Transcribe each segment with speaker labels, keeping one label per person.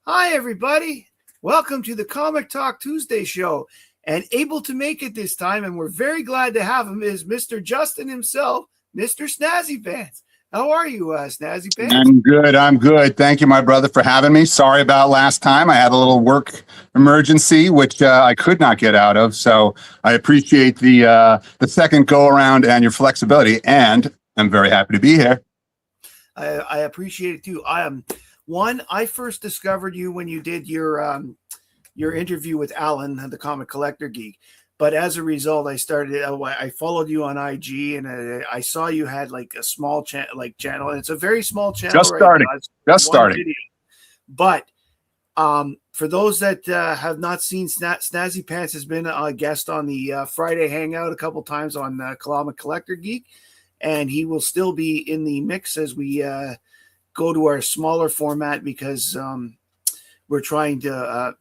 Speaker 1: Hi, everybody. Welcome to the Comic Talk Tuesday show. And able to make it this time, and we're very glad to have him, is Mr. Justin himself, Mr. Snazzypants. How are you, Snazzypants?
Speaker 2: I'm good. Thank you, my brother, for having me. Sorry about last time. I had a little work emergency, which I could not get out of. So I appreciate the second go around and your flexibility. And I'm very happy to be here.
Speaker 1: I appreciate it too. I first discovered you when you did your interview with Alan, the comic collector geek. But as a result, I followed you on IG, and I saw you had like a small channel, and it's a very small channel.
Speaker 2: Just starting.
Speaker 1: Video. But for those that have not seen, Snazzypants has been a guest on the Friday Hangout a couple times on Comic Collector Geek, and he will still be in the mix as we go to our smaller format because we're trying to.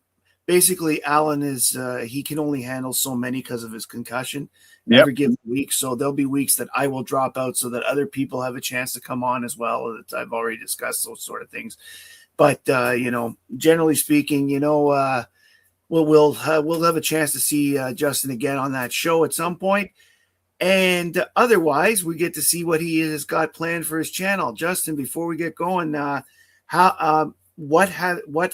Speaker 1: Basically, Alan is he can only handle so many because of his concussion every given week. So there'll be weeks that I will drop out so that other people have a chance to come on as well. I've already discussed those sort of things. But generally speaking, we'll have a chance to see Justin again on that show at some point. And otherwise, we get to see what he has got planned for his channel. Justin, before we get going, what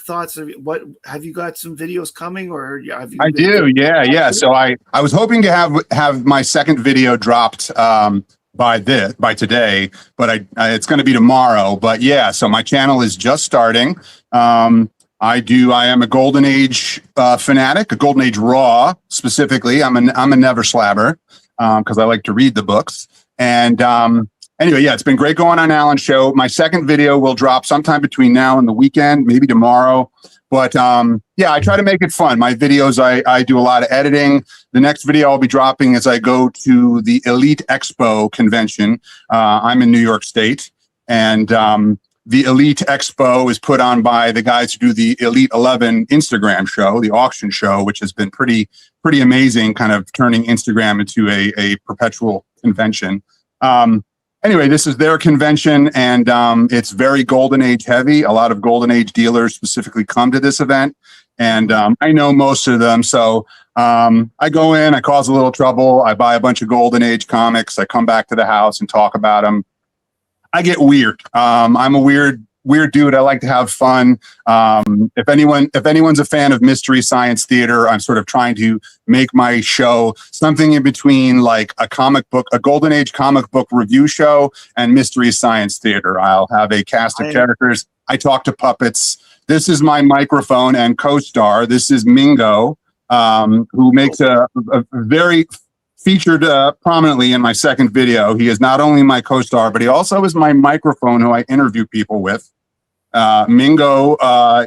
Speaker 1: thoughts have you got some videos coming, or have you?
Speaker 2: I do, yeah. So I was hoping to have my second video dropped by today, but it's going to be tomorrow. But yeah, so my channel is just starting. I am a Golden Age fanatic, a Golden Age Raw specifically. I'm a never slabber because I like to read the books. And anyway, yeah, it's been great going on Alan's show. My second video will drop sometime between now and the weekend, maybe tomorrow. But yeah, I try to make it fun. My videos, I do a lot of editing. The next video I'll be dropping is I go to the Elite Expo convention. I'm in New York State, and the Elite Expo is put on by the guys who do the Elite 11 Instagram show, the auction show, which has been pretty amazing, kind of turning Instagram into a perpetual convention. Anyway, this is their convention, and it's very Golden Age heavy. A lot of Golden Age dealers specifically come to this event, and I know most of them. So I go in, I cause a little trouble, I buy a bunch of Golden Age comics, I come back to the house and talk about them. I get weird. I'm a weird dude. I like to have fun. If anyone's a fan of Mystery Science Theater, I'm sort of trying to make my show something in between like a Golden Age comic book review show and Mystery Science Theater. I'll have a cast of characters. I talk to puppets. This is my microphone and co-star. This is Mingo, who makes a very featured prominently in my second video. He is not only my co-star, but he also is my microphone who I interview people with. Mingo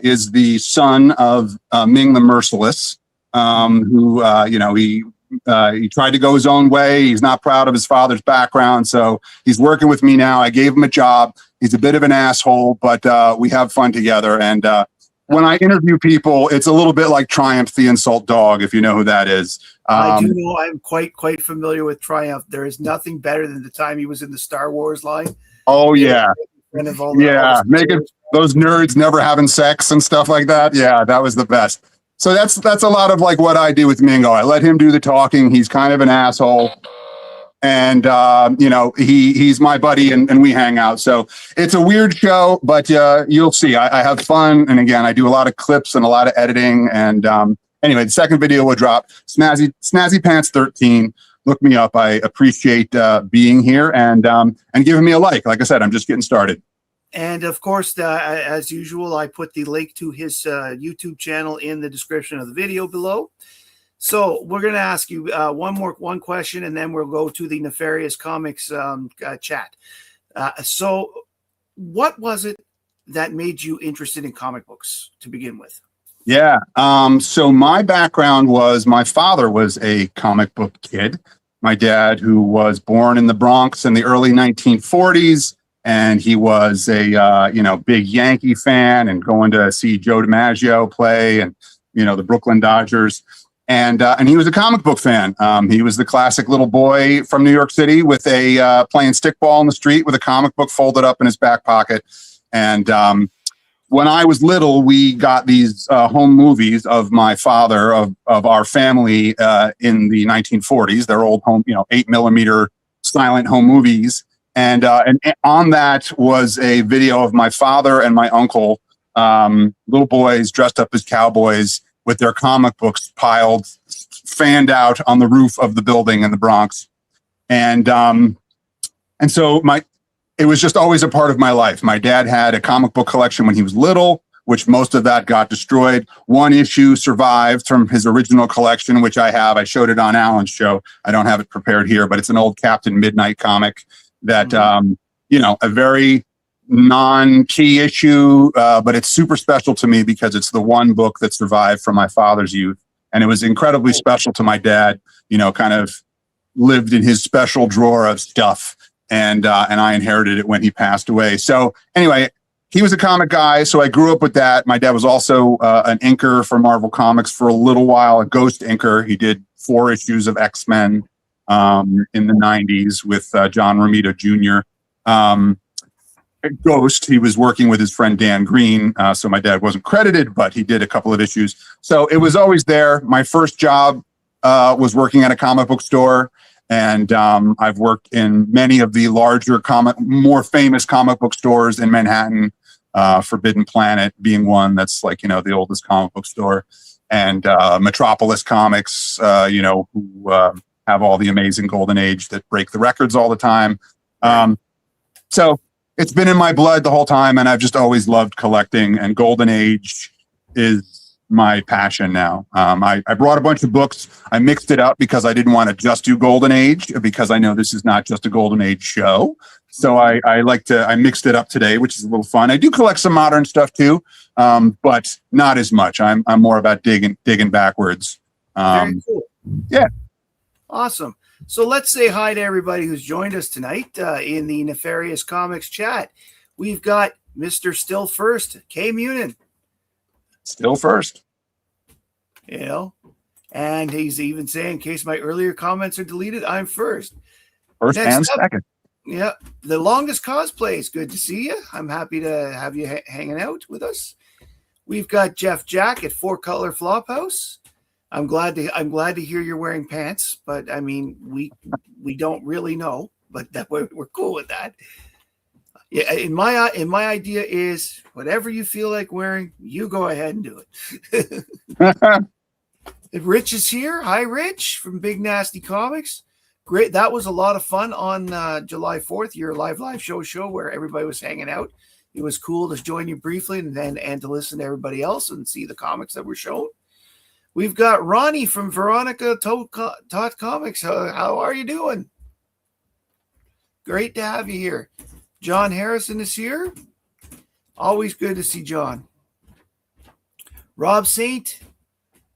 Speaker 2: is the son of Ming the Merciless, who, he tried to go his own way. He's not proud of his father's background, so he's working with me now. I gave him a job. He's a bit of an asshole, but we have fun together. And when I interview people, it's a little bit like Triumph the Insult Dog, if you know who that is.
Speaker 1: I do know. I'm quite familiar with Triumph. There is nothing better than the time he was in the Star Wars line.
Speaker 2: Oh yeah, making those nerds never having sex and stuff like that. Yeah, that was the best. So that's a lot of like what I do with Mingo. I let him do the talking. He's kind of an asshole, and he's my buddy, and we hang out. So it's a weird show, but you'll see. I have fun, and again, I do a lot of clips and a lot of editing. And anyway, the second video will drop. Snazzypants 13. Look me up. I appreciate being here and giving me a like. Like I said, I'm just getting started.
Speaker 1: And of course, as usual, I put the link to his YouTube channel in the description of the video below. So we're going to ask you one question, and then we'll go to the Nefarious Comics chat. So what was it that made you interested in comic books to begin with?
Speaker 2: Yeah. So my background was my father was a comic book kid. My dad, who was born in the Bronx in the early 1940s, and he was a big Yankee fan and going to see Joe DiMaggio play and the Brooklyn Dodgers. And he was a comic book fan. He was the classic little boy from New York City with playing stickball in the street with a comic book folded up in his back pocket. And when I was little, we got these home movies of my father, of our family in the 1940s. They're old home, 8mm silent home movies. And on that was a video of my father and my uncle, little boys dressed up as cowboys with their comic books fanned out on the roof of the building in the Bronx. And so it was just always a part of my life. My dad had a comic book collection when he was little, which most of that got destroyed. One issue survived from his original collection, which I have. I showed it on Alan's show. I don't have it prepared here, but it's an old Captain Midnight comic that, a very non-key issue, but it's super special to me because it's the one book that survived from my father's youth. And it was incredibly special to my dad, kind of lived in his special drawer of stuff. And I inherited it when he passed away. So anyway, he was a comic guy. So I grew up with that. My dad was also an inker for Marvel Comics for a little while, a ghost inker. He did 4 issues of X-Men in the 90s with John Romita Jr. Ghost, he was working with his friend Dan Green. So my dad wasn't credited, but he did a couple of issues. So it was always there. My first job was working at a comic book store. And I've worked in many of the larger more famous comic book stores in Manhattan, Forbidden Planet being one that's the oldest comic book store, and Metropolis Comics, who have all the amazing Golden Age that break the records all the time. So it's been in my blood the whole time, and I've just always loved collecting, and Golden Age is my passion now. I brought a bunch of books. I mixed it up because I didn't want to just do Golden Age, because I know this is not just a Golden Age show. So I mixed it up today, which is a little fun. I do collect some modern stuff too, but not as much. I'm more about digging backwards.
Speaker 1: Very cool.
Speaker 2: Yeah.
Speaker 1: Awesome. So let's say hi to everybody who's joined us tonight in the Nefarious Comics chat. We've got Mr. Still First, Kay Munin.
Speaker 2: Still first.
Speaker 1: And he's even saying, in case my earlier comments are deleted, I'm first.
Speaker 2: First and second.
Speaker 1: Yeah. The Longest Cosplay is good to see you. I'm happy to have you hanging out with us. We've got Jeff Jack at 4 Color Flophouse. I'm glad to hear you're wearing pants, but I mean, we don't really know, but we're cool with that. Yeah, in my idea is whatever you feel like wearing, you go ahead and do it. Rich is here. Hi, Rich from Big Nasty Comics. Great. That was a lot of fun on July 4th, your live show where everybody was hanging out. It was cool to join you briefly and to listen to everybody else and see the comics that were shown. We've got Ronnie from Veronica Tot Comics. How are you doing? Great to have you here. John Harrison is here. Always good to see John. Rob Saint,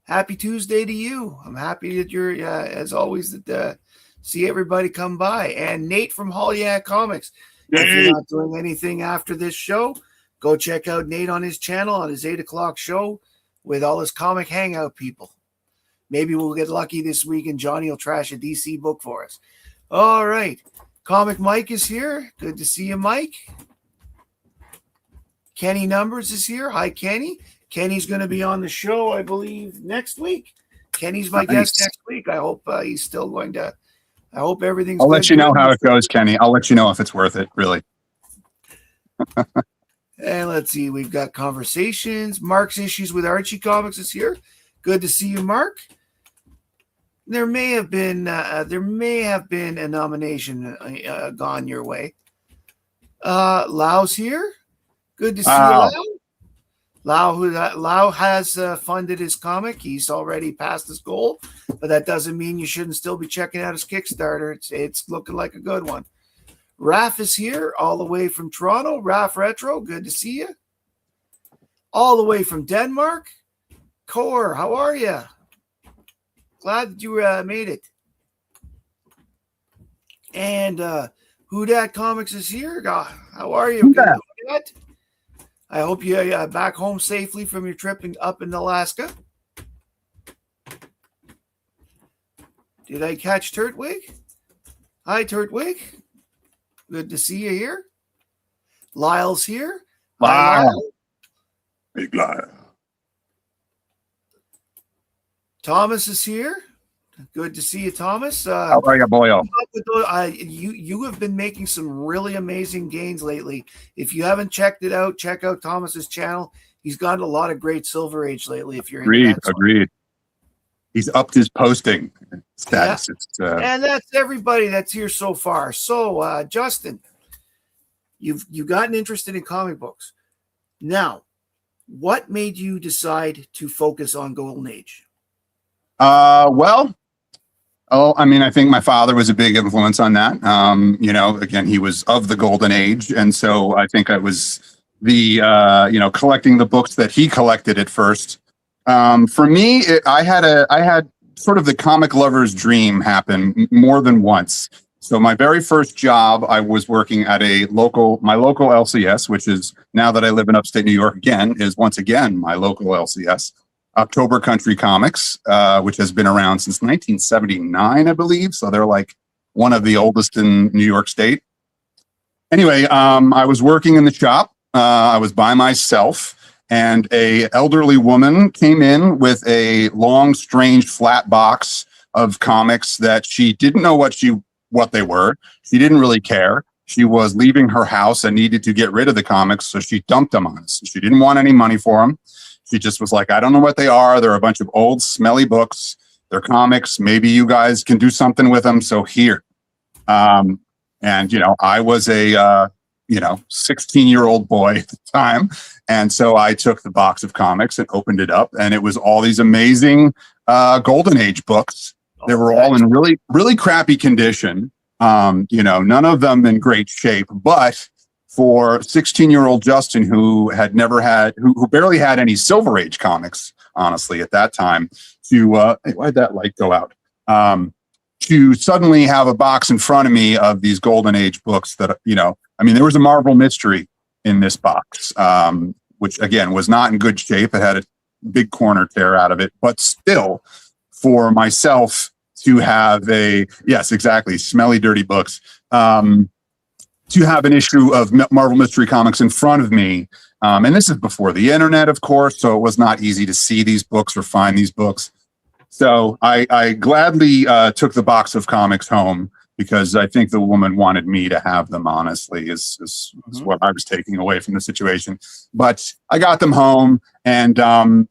Speaker 1: happy Tuesday to you. I'm happy that you're, as always, that see everybody come by. And Nate from Hollywood Comics. If you're not doing anything after this show, go check out Nate on his channel on his 8 o'clock show with all his comic hangout people. Maybe we'll get lucky this week and Johnny will trash a DC book for us. All right. Comic Mike is here. Good to see you, Mike. Kenny Numbers is here. Hi, Kenny. Kenny's going to be on the show, I believe, next week. Kenny's my guest next week. I hope he's still going to. I hope everything's
Speaker 2: I'll let you know how it goes, Kenny. I'll let you know if it's worth it, really.
Speaker 1: And let's see. We've got conversations. Mark's Issues with Archie Comics is here. Good to see you, Mark. There may have been a nomination gone your way. Lau's here. Good to see you, Lau. Lau has funded his comic. He's already passed his goal, but that doesn't mean you shouldn't still be checking out his Kickstarter. It's looking like a good one. Raf is here, all the way from Toronto. Raf Retro, good to see you. All the way from Denmark. Core, how are you? Glad that you made it. And Who Dat Comics is here. How are you? Good. I hope you're back home safely from your trip up in Alaska. Did I catch Turtwig? Hi, Turtwig. Good to see you here. Lyle's here. Hi, Lyle.
Speaker 2: Big liar.
Speaker 1: Thomas is here. Good to see you, Thomas.
Speaker 2: How are you, boyo?
Speaker 1: You have been making some really amazing gains lately. If you haven't checked it out, check out Thomas's channel. He's gotten a lot of great Silver Age lately. If you're
Speaker 2: agreed. He's upped his posting status.
Speaker 1: Yeah. And that's everybody that's here so far. So, Justin, you've gotten interested in comic books. Now, what made you decide to focus on Golden Age?
Speaker 2: I mean, I think my father was a big influence on that. You know, again, he was of the Golden Age. And so I think I was the, collecting the books that he collected at first. For me, I had sort of the comic lover's dream happen more than once. So my very first job, I was working at my local LCS, which is, now that I live in upstate New York again, is once again my local LCS. October Country Comics, which has been around since 1979, I believe. So they're like one of the oldest in New York State. Anyway, I was working in the shop. I was by myself, and a elderly woman came in with a long, strange, flat box of comics that she didn't know what they were. She didn't really care. She was leaving her house and needed to get rid of the comics, so she dumped them on us. She didn't want any money for them. She just was like, I don't know what they are. They're a bunch of old, smelly books. They're comics. Maybe you guys can do something with them. So here. And, I was a, 16-year-old boy at the time. And so I took the box of comics and opened it up. And it was all these amazing Golden Age books. They were all in really, really crappy condition. None of them in great shape. But for 16-year-old Justin, who barely had any Silver Age comics, honestly, at that time, why'd that light go out? To suddenly have a box in front of me of these Golden Age books that, there was a Marvel mystery in this box, which again was not in good shape. It had a big corner tear out of it, but still, for myself to have smelly, dirty books, to have an issue of Marvel Mystery Comics in front of me. And this is before the internet, of course, so it was not easy to see these books or find these books. So I gladly took the box of comics home, because I think the woman wanted me to have them, honestly, is what I was taking away from the situation. But I got them home, and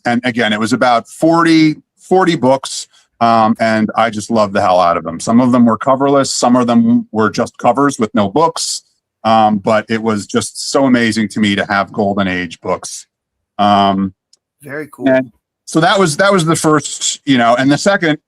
Speaker 2: again, it was about 40 books, and I just loved the hell out of them. Some of them were coverless. Some of them were just covers with no books. But it was just so amazing to me to have Golden Age books.
Speaker 1: Very cool.
Speaker 2: And so that was the first, and the second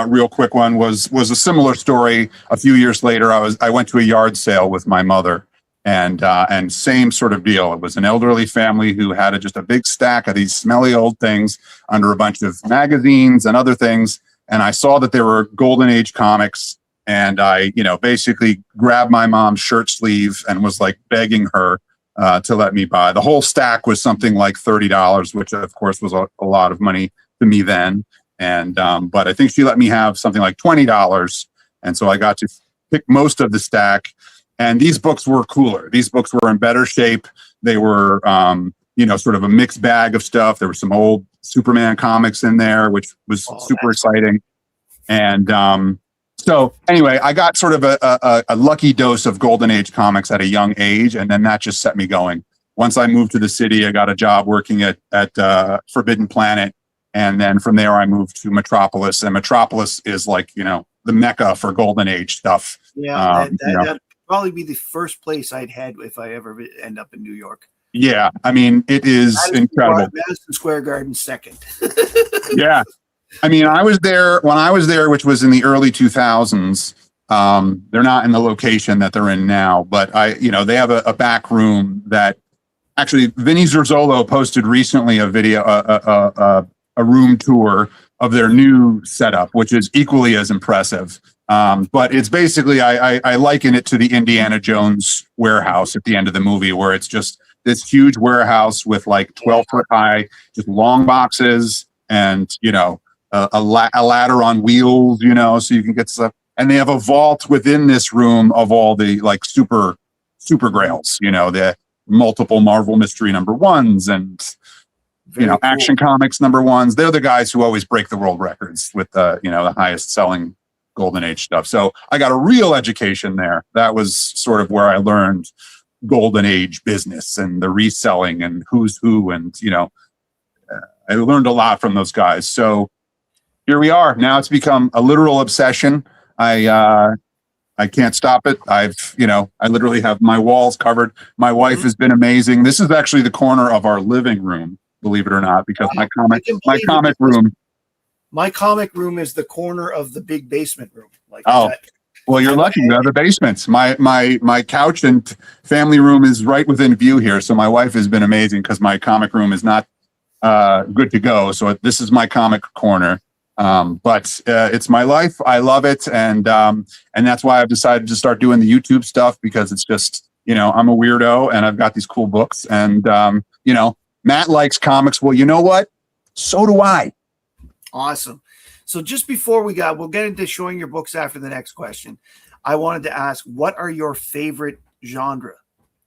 Speaker 2: real quick one was a similar story. A few years later, I went to a yard sale with my mother, and same sort of deal. It was an elderly family who had just a big stack of these smelly old things under a bunch of magazines and other things. And I saw that there were Golden Age comics. And I, basically grabbed my mom's shirt sleeve and was like begging her to let me buy. The whole stack was something like $30, which of course was a lot of money to me then. And but I think she let me have something like $20. And so I got to pick most of the stack. And these books were cooler. These books were in better shape. They were, sort of a mixed bag of stuff. There were some old Superman comics in there, which was super exciting. And so anyway, I got sort of a lucky dose of Golden Age comics at a young age, and then that just set me going. Once I moved to the city, I got a job working at Forbidden Planet, and then from there I moved to Metropolis, and Metropolis is like, the mecca for Golden Age stuff.
Speaker 1: Yeah, that'd probably be the first place I'd head if I ever end up in New York.
Speaker 2: Yeah, I mean, it is incredible.
Speaker 1: Madison Square Garden second.
Speaker 2: Yeah. I was there when I was there, which was in the early 2000s. They're not in the location that they're in now, but they have a back room that actually Vinny Zerzolo posted recently a video, a room tour of their new setup, which is equally as impressive. But it's basically, I liken it to the Indiana Jones warehouse at the end of the movie, where it's just this huge warehouse with like 12-foot high, just long boxes and, a ladder on wheels, so you can get stuff. And they have a vault within this room of all the like super grails, the multiple Marvel Mystery #1s and you know,
Speaker 1: Very cool.
Speaker 2: Action Comics #1s. They're the guys who always break the world records with the, you know, the highest selling Golden Age stuff. So I got a real education there. That was sort of where I learned Golden Age business and the reselling and who's who. And, you know, I learned a lot from those guys. So here we are. Now it's become a literal obsession. I can't stop it. You know, I literally have my walls covered. My wife has been amazing. This is actually the corner of our living room, believe it or not, because my comic room.
Speaker 1: My comic room is the corner of the big basement room. Like
Speaker 2: well, you're lucky. You have the basements. My couch and family room is right within view here. So my wife has been amazing because my comic room is not good to go. So this is my comic corner. But it's my life. I love it. And that's why I've decided to start doing the YouTube stuff, because it's just, you know, I'm a weirdo and I've got these cool books and, you know, Matt likes comics. Well, you know what? So do I.
Speaker 1: Awesome. So just before we'll get into showing your books after the next question. I wanted to ask, what are your favorite genre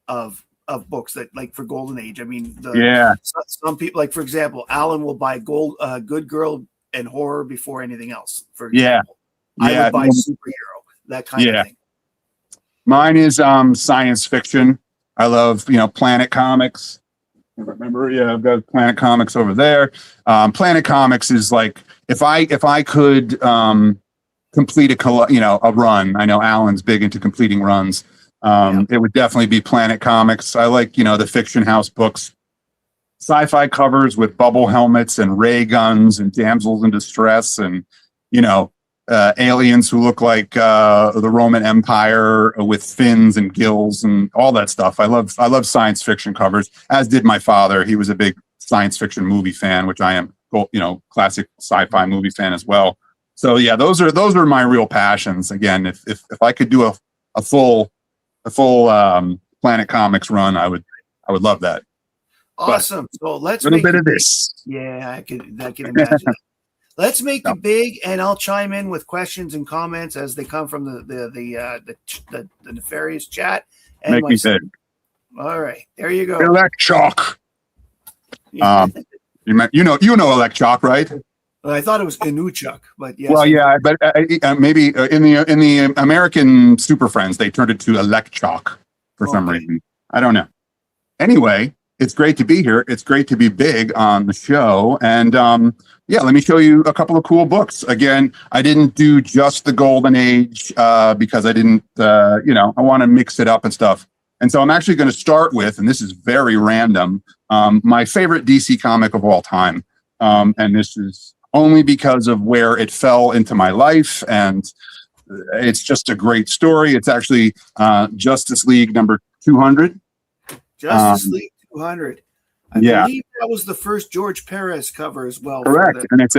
Speaker 1: of books that, like, for Golden Age? I mean, some people, like, for example, Alan will buy Good Girl and horror before anything else. For example, I would buy superhero, that kind of thing.
Speaker 2: Mine is science fiction. I love, you know, Planet Comics. Remember, I've got Planet Comics over there. Planet Comics is like, if I could complete a run. I know Alan's big into completing runs. It would definitely be Planet Comics. I like, you know, the Fiction House books. Sci-fi covers with bubble helmets and ray guns and damsels in distress and, you know, aliens who look like the Roman Empire with fins and gills and all that stuff. I love science fiction covers, as did my father. He was a big science fiction movie fan, which I am, you know, classic sci-fi movie fan as well. So yeah, those are my real passions. Again, if I could do a full Planet Comics run, I would love that.
Speaker 1: Awesome. So let's
Speaker 2: make a bit of this.
Speaker 1: Yeah, I can imagine. Let's make it big, and I'll chime in with questions and comments as they come from the Nefarious chat. And
Speaker 2: make me big.
Speaker 1: All right, there you go.
Speaker 2: Electrock. You know Electrock, right?
Speaker 1: Well, I thought it was Inuchuk, but yes.
Speaker 2: Well, yeah, but maybe in the American Super Friends they turned it to Electrock for some reason. I don't know. Anyway. It's great to be here. It's great to be big on the show. And let me show you a couple of cool books. Again, I didn't do just the Golden Age because I didn't, I want to mix it up and stuff. And so I'm actually going to start with, and this is very random, my favorite DC comic of all time. And this is only because of where it fell into my life. And it's just a great story. It's actually Justice League number 200.
Speaker 1: Justice League 200. I believe that was the first George Perez cover as well.
Speaker 2: Correct. And it's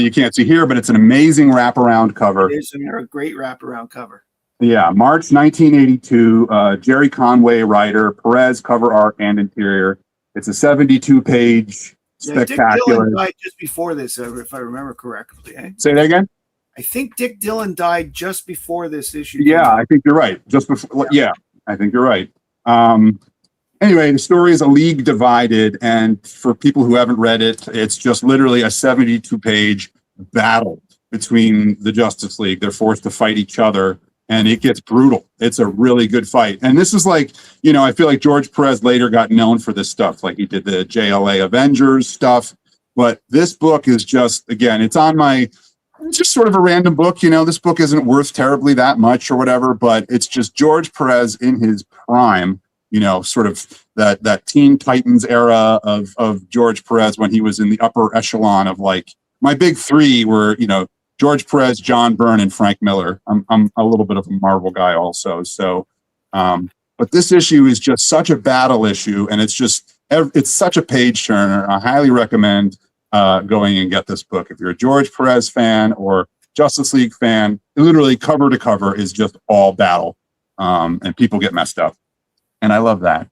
Speaker 2: you can't see here, but it's an amazing wraparound cover.
Speaker 1: It is a great wraparound cover.
Speaker 2: Yeah. March 1982, Jerry Conway writer, Perez cover art and interior. It's a 72-page spectacular.
Speaker 1: Dick Dillon died just before this, if I remember correctly. Eh?
Speaker 2: Say that again?
Speaker 1: I think Dick Dillon died just before this issue.
Speaker 2: Yeah, I think you're right. Just before. Yeah, I think you're right. Anyway, the story is a league divided, and for people who haven't read it, it's just literally a 72-page battle between the Justice League. They're forced to fight each other, and it gets brutal. It's a really good fight. And this is like, you know, I feel like George Perez later got known for this stuff. Like he did the JLA Avengers stuff. But this book is just, again, it's just sort of a random book. You know, this book isn't worth terribly that much or whatever, but it's just George Perez in his prime. You know, sort of that Teen Titans era of George Perez when he was in the upper echelon of, like, my big three were, you know, George Perez, John Byrne, and Frank Miller. I'm a little bit of a Marvel guy also. So, but this issue is just such a battle issue, and it's such a page turner. I highly recommend going and get this book. If you're a George Perez fan or Justice League fan, literally cover to cover is just all battle, and people get messed up. And I love that.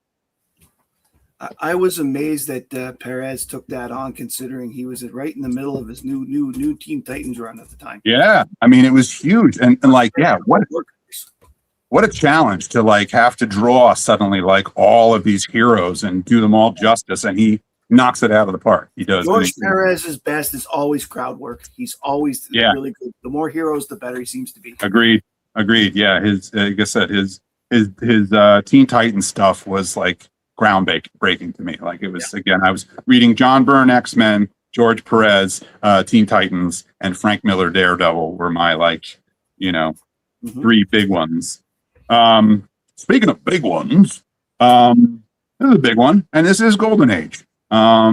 Speaker 1: I was amazed that Perez took that on, considering he was right in the middle of his new Teen Titans run at the time.
Speaker 2: Yeah, I mean, it was huge, and like, yeah, what a challenge to, like, have to draw suddenly, like, all of these heroes and do them all justice. And he knocks it out of the park. He does.
Speaker 1: George Perez's best is always crowd work. He's always really good. The more heroes, the better he seems to be.
Speaker 2: Agreed. Yeah, his like I said, his Teen Titans stuff was like breaking to me. Like it was again, I was reading John Byrne X-Men, George Perez Teen Titans, and Frank Miller Daredevil were my three big ones. Speaking of big ones, this is a big one, and this is Golden Age.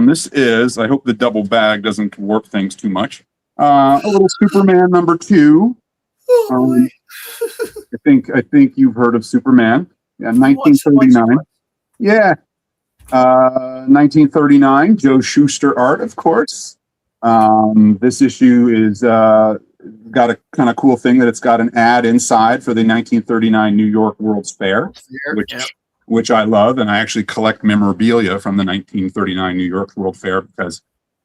Speaker 2: This is, I hope the double bag doesn't warp things too much. A little Superman #2. I think you've heard of Superman. Yeah, 1939. Yeah. 1939, Joe Shuster art, of course. This issue is got a kind of cool thing that it's got an ad inside for the 1939 New York World's Fair, which I love, and I actually collect memorabilia from the 1939 New York World Fair because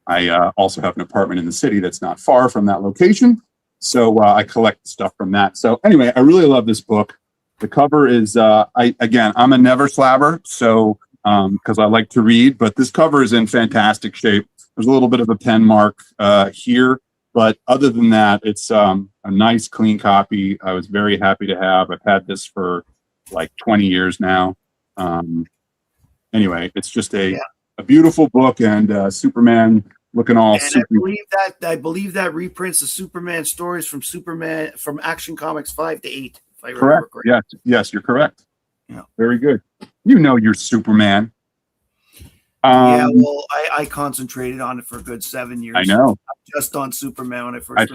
Speaker 2: I also have an apartment in the city that's not far from that location. So I collect stuff from that. So anyway, I really love this book. The cover is, I'm a never slabber, so because I like to read, but this cover is in fantastic shape. There's a little bit of a pen mark here, but other than that, it's a nice, clean copy. I was very happy to have. I've had this for like 20 years now. Anyway, it's just a beautiful book, and Superman looking all super.
Speaker 1: I believe that reprints the Superman stories from Action Comics 5 to 8. If I remember correctly.
Speaker 2: Yes, you're correct.
Speaker 1: Yeah.
Speaker 2: Very good. You know you're Superman.
Speaker 1: I concentrated on it for a good 7 years.
Speaker 2: I know.
Speaker 1: Just on Superman when I first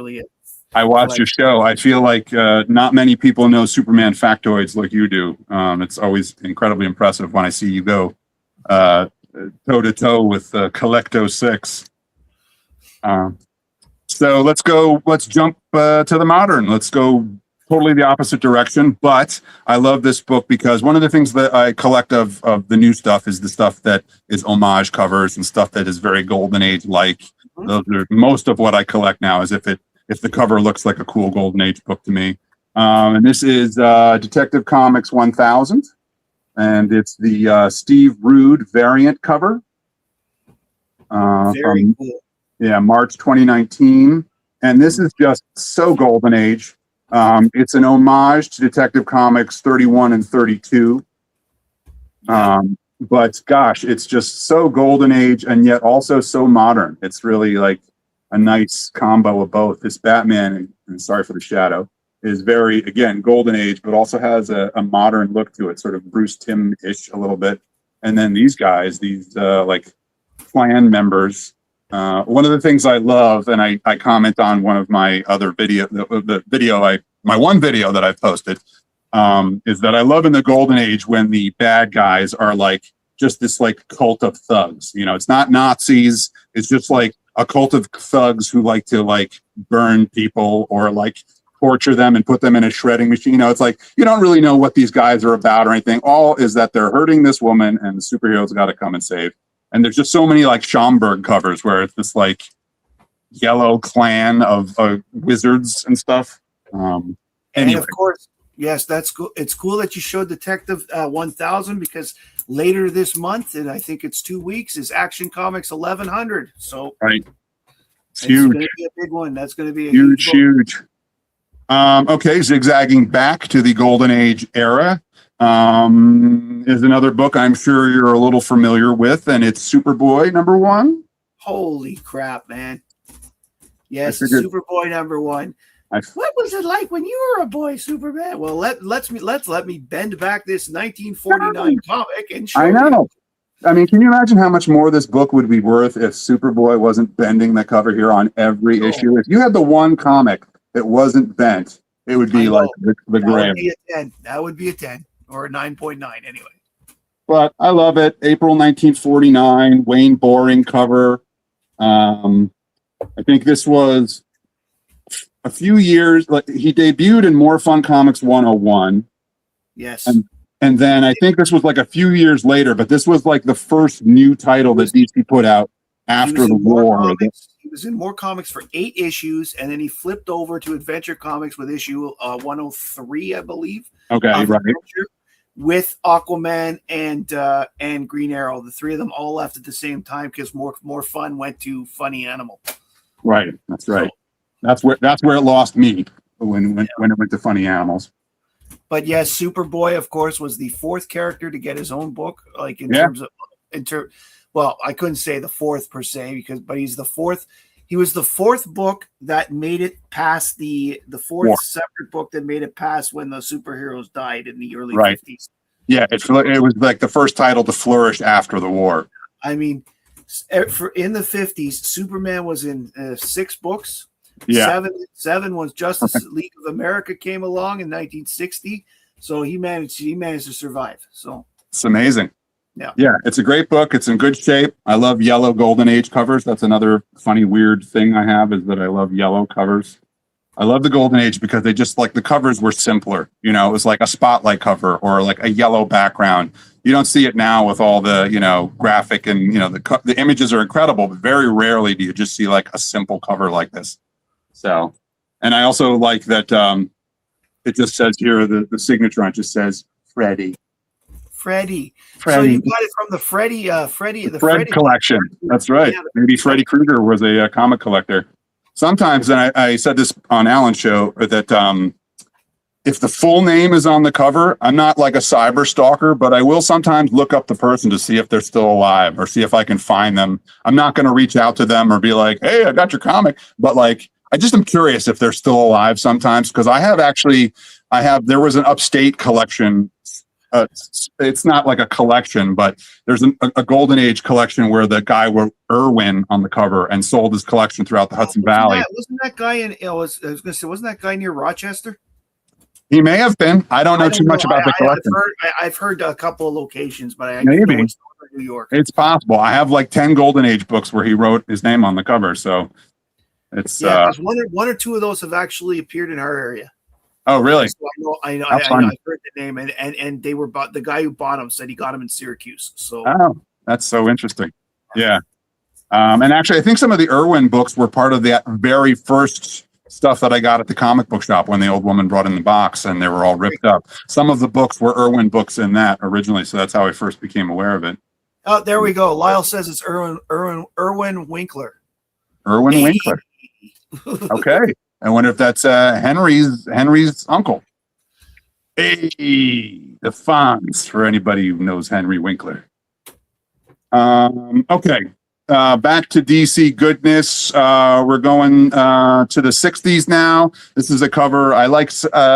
Speaker 2: I watched your show. I feel like not many people know Superman factoids like you do. It's always incredibly impressive when I see you go toe to toe with Collecto 6. So let's jump to the modern. Let's go totally the opposite direction. But I love this book because one of the things that I collect of the new stuff is the stuff that is homage covers and stuff that is very Golden Age like. Those are most of what I collect now, is if the cover looks like a cool Golden Age book to me. And this is Detective Comics 1000, and it's the Steve Rude variant cover.
Speaker 1: Very cool.
Speaker 2: Yeah, March 2019. And this is just so Golden Age. It's an homage to Detective Comics 31 and 32. But gosh, it's just so Golden Age and yet also so modern. It's really like a nice combo of both. This Batman, and sorry for the shadow, is very, again, Golden Age, but also has a modern look to it, sort of Bruce Timm-ish a little bit. And then these guys, these like clan members. One of the things I love, and I comment on one of my other my one video that I've posted, is that I love in the Golden Age when the bad guys are like just this like cult of thugs. You know, it's not Nazis. It's just like a cult of thugs who like to like burn people or like torture them and put them in a shredding machine. You know, it's like you don't really know what these guys are about or anything. All is that they're hurting this woman and the superheroes got to come and save. And there's just so many like Schomburg covers where it's this like yellow clan of wizards and stuff. Anyway.
Speaker 1: And of course, yes, that's cool. It's cool that you showed Detective 1000 because later this month, and I think it's 2 weeks, is Action Comics 1100. So
Speaker 2: right, it's huge.
Speaker 1: Going to be a big one. That's going to be a
Speaker 2: huge. Okay, zigzagging back to the Golden Age era. Is another book I'm sure you're a little familiar with, and it's Superboy #1.
Speaker 1: Holy crap, man! Yes, Superboy #1. What was it like when you were a boy, Superman? Well, let me bend back this 1949 comic and show
Speaker 2: I know. You. I mean, can you imagine how much more this book would be worth if Superboy wasn't bending the cover here on every issue? If you had the one comic that wasn't bent, it would be like the grand.
Speaker 1: That would be a 10 or a 9.9 anyway.
Speaker 2: But I love it. April 1949, Wayne Boring cover. I think this was a few years, like he debuted in More Fun Comics 101.
Speaker 1: Yes.
Speaker 2: And then I think this was like a few years later, but this was like the first new title that DC put out after the war.
Speaker 1: He was in More Comics for 8 issues, and then he flipped over to Adventure Comics with issue 103, I believe.
Speaker 2: Okay, right.
Speaker 1: with Aquaman and Green Arrow. The three of them all left at the same time because more fun went to Funny Animal.
Speaker 2: Right. That's right. So, that's where it lost me when it went to Funny Animals.
Speaker 1: But yes, Superboy, of course, was the fourth character to get his own book. Like well, I couldn't say the fourth per se but he's the fourth. He was the fourth book that made it past the fourth separate book that made it past when the superheroes died in the early 50s.
Speaker 2: Yeah, it was like the first title to flourish after the war.
Speaker 1: I mean, in the 50s, Superman was in 6 books.
Speaker 2: Yeah.
Speaker 1: Seven was Justice League of America came along in 1960. So he managed to survive. So
Speaker 2: it's amazing.
Speaker 1: Yeah,
Speaker 2: it's a great book. It's in good shape. I love yellow Golden Age covers. That's another funny, weird thing I have is that I love yellow covers. I love the Golden Age because they just like the covers were simpler. You know, it was like a spotlight cover or like a yellow background. You don't see it now with all the, graphic and, the images are incredible, but very rarely do you just see like a simple cover like this. So, and I also like that it just says here, the signature on it just says Freddy. So you got it from the Fred collection. That's right. Yeah, maybe Freddy Krueger was a comic collector. Sometimes, and I said this on Alan's show, that if the full name is on the cover, I'm not like a cyber stalker, but I will sometimes look up the person to see if they're still alive or see if I can find them. I'm not going to reach out to them or be like, hey, I got your comic. But like, I just am curious if they're still alive sometimes because there was an Upstate collection. It's not like a collection, but there's a Golden Age collection where the guy wrote Irwin on the cover and sold his collection throughout the Hudson Valley.
Speaker 1: Wasn't that guy wasn't that guy near Rochester?
Speaker 2: He may have been. I don't know too much about the collection.
Speaker 1: I've heard a couple of locations, but I
Speaker 2: maybe
Speaker 1: know it's New York.
Speaker 2: It's possible. I have like 10 Golden Age books where he wrote his name on the cover, so it's
Speaker 1: one or two of those have actually appeared in our area.
Speaker 2: Oh, really?
Speaker 1: So I know. I heard the name, and they were the guy who bought them said he got them in Syracuse. So,
Speaker 2: that's so interesting. Yeah, and actually, I think some of the Irwin books were part of that very first stuff that I got at the comic book shop when the old woman brought in the box, and they were all ripped up. Some of the books were Irwin books in that originally, so that's how I first became aware of it.
Speaker 1: Oh, there we go. Lyle says it's Irwin Winkler.
Speaker 2: Irwin Winkler. Okay. I wonder if that's Henry's uncle. Hey, the Fonz, for anybody who knows Henry Winkler. Okay, back to DC goodness. We're going to the 60s now. This is a cover I like,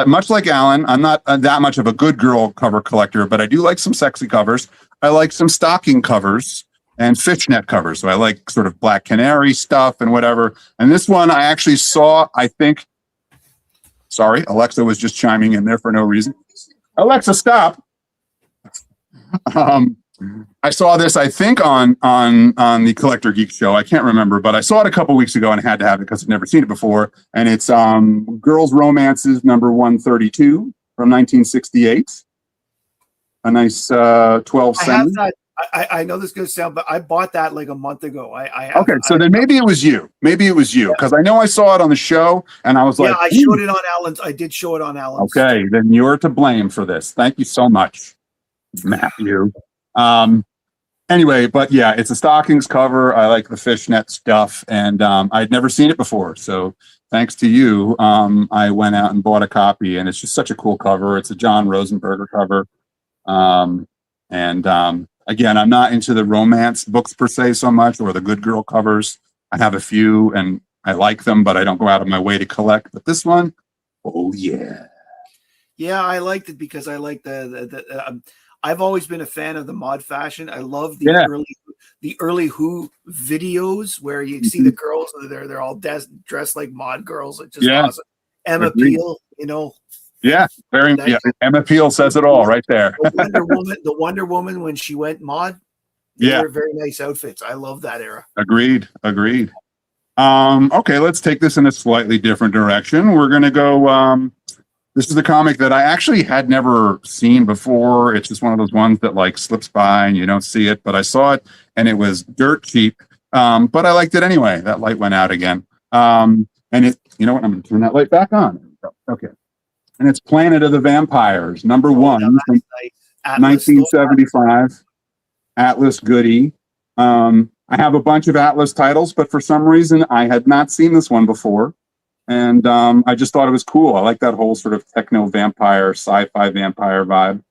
Speaker 2: much like Alan. I'm not that much of a good girl cover collector, but I do like some sexy covers. I like some stocking covers and fishnet covers. So I like sort of Black Canary stuff and whatever. And this one I actually saw, sorry, Alexa was just chiming in there for no reason. Alexa, stop. I saw this, I think, on the Collector Geek show. I can't remember, but I saw it a couple weeks ago and had to have it because I'd never seen it before. And it's Girls' Romances number 132 from 1968. A nice 12 cent.
Speaker 1: I know this is going to sound, but I bought that like a month ago.
Speaker 2: Then maybe it was you. Because I know I saw it on the show, and I was like,
Speaker 1: I showed it on Alan's. I did show it on Alan's.
Speaker 2: Okay, then you're to blame for this. Thank you so much, Matthew. Anyway, but yeah, it's a stockings cover. I like the fishnet stuff, and I'd never seen it before. So thanks to you, I went out and bought a copy, and it's just such a cool cover. It's a John Rosenberger cover, Again, I'm not into the romance books per se so much, or the good girl covers. I have a few and I like them, but I don't go out of my way to collect. But this one, oh yeah.
Speaker 1: Yeah, I liked it because I like I've always been a fan of the mod fashion. I love the early Who videos where you see the girls, they're all dressed like mod girls. It's just awesome. Emma Peel,
Speaker 2: Yeah, Emma Peel says it all right there.
Speaker 1: The Wonder Woman when she went mod. They were very nice outfits. I love that era.
Speaker 2: Agreed. Okay, let's take this in a slightly different direction. We're gonna go. This is a comic that I actually had never seen before. It's just one of those ones that like slips by and you don't see it. But I saw it and it was dirt cheap. But I liked it anyway. That light went out again. And it, you know what? I'm gonna turn that light back on. Okay. And it's Planet of the Vampires, number 1 from
Speaker 1: Atlas.
Speaker 2: 1975 Atlas goodie. I have a bunch of Atlas titles, but for some reason I had not seen this one before. And I just thought it was cool. I like that whole sort of techno vampire, sci-fi vampire vibe.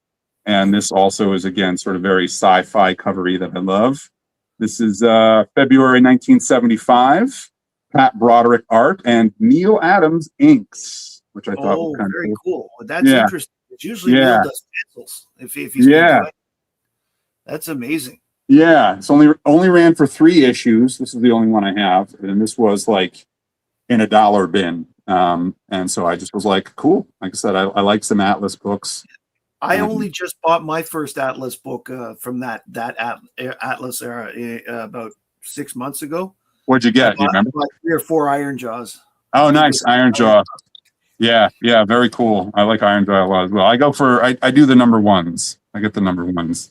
Speaker 2: And this also is, again, sort of very sci-fi covery that I love. This is February 1975. Pat Broderick art and Neil Adams inks, which I thought was kind of
Speaker 1: very
Speaker 2: cool.
Speaker 1: Well, that's interesting. It's usually Neil does pencils. If he's that's amazing.
Speaker 2: Yeah, it's only ran for 3 issues. This is the only one I have, and this was like in a $1 bin. And so I just was like, cool. Like I said, I like some Atlas books.
Speaker 1: I only just bought my first Atlas book from that Atlas era about 6 months ago.
Speaker 2: What'd you get? Do you remember?
Speaker 1: 3 or 4 Iron Jaws.
Speaker 2: Oh, nice. Iron Jaw. Yeah, very cool. I like Iron Jaw a lot as well. I do the number ones. I get the number ones.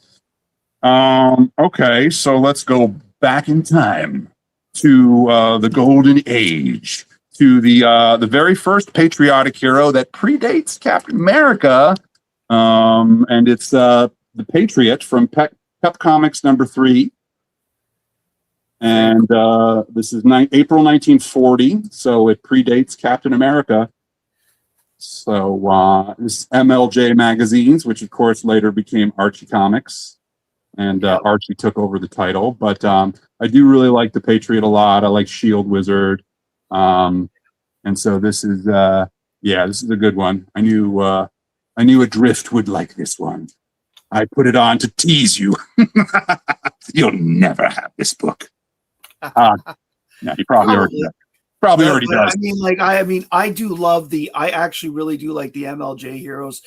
Speaker 2: Okay, so let's go back in time to the Golden Age, to the very first patriotic hero that predates Captain America, and it's the Patriot from Pep Comics number 3. And this is April 1940, so it predates Captain America. So this is MLJ Magazines, which of course later became Archie Comics, and Archie took over the title. But I do really like the Patriot a lot. I like Shield Wizard, and so this is this is a good one. I knew Adrift would like this one. I put it on to tease you. You'll never have this book. Yeah, he probably already does.
Speaker 1: I do love I actually really do like the MLJ heroes.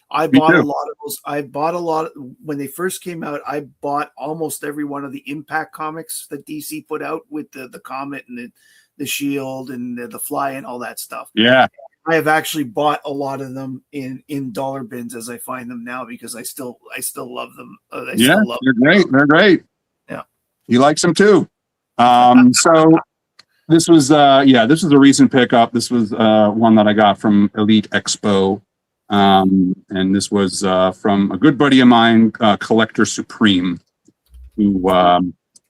Speaker 1: I bought a lot of those. I bought a lot when they first came out. I bought almost every one of the Impact comics that DC put out with the Comet and the Shield and the Fly and all that stuff.
Speaker 2: Yeah.
Speaker 1: I have actually bought a lot of them in $1 bins as I find them now because I still love them.
Speaker 2: They're great. They're great.
Speaker 1: Yeah.
Speaker 2: He likes them too. So this was this was a recent pickup. This was one that I got from Elite Expo, and this was from a good buddy of mine, Collector Supreme, who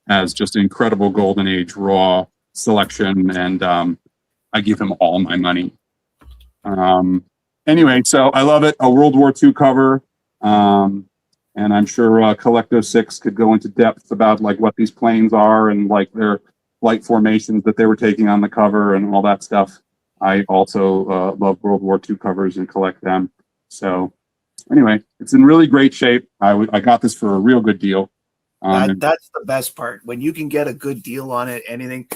Speaker 2: has just an incredible Golden Age raw selection, and I give him all my money. Anyway, so I love it. A World War II cover. And I'm sure Collecto 6 could go into depth about like what these planes are and like their flight formations that they were taking on the cover and all that stuff. I also love World War II covers and collect them. So anyway, it's in really great shape. I got this for a real good deal.
Speaker 1: That's the best part. When you can get a good deal on it, anything.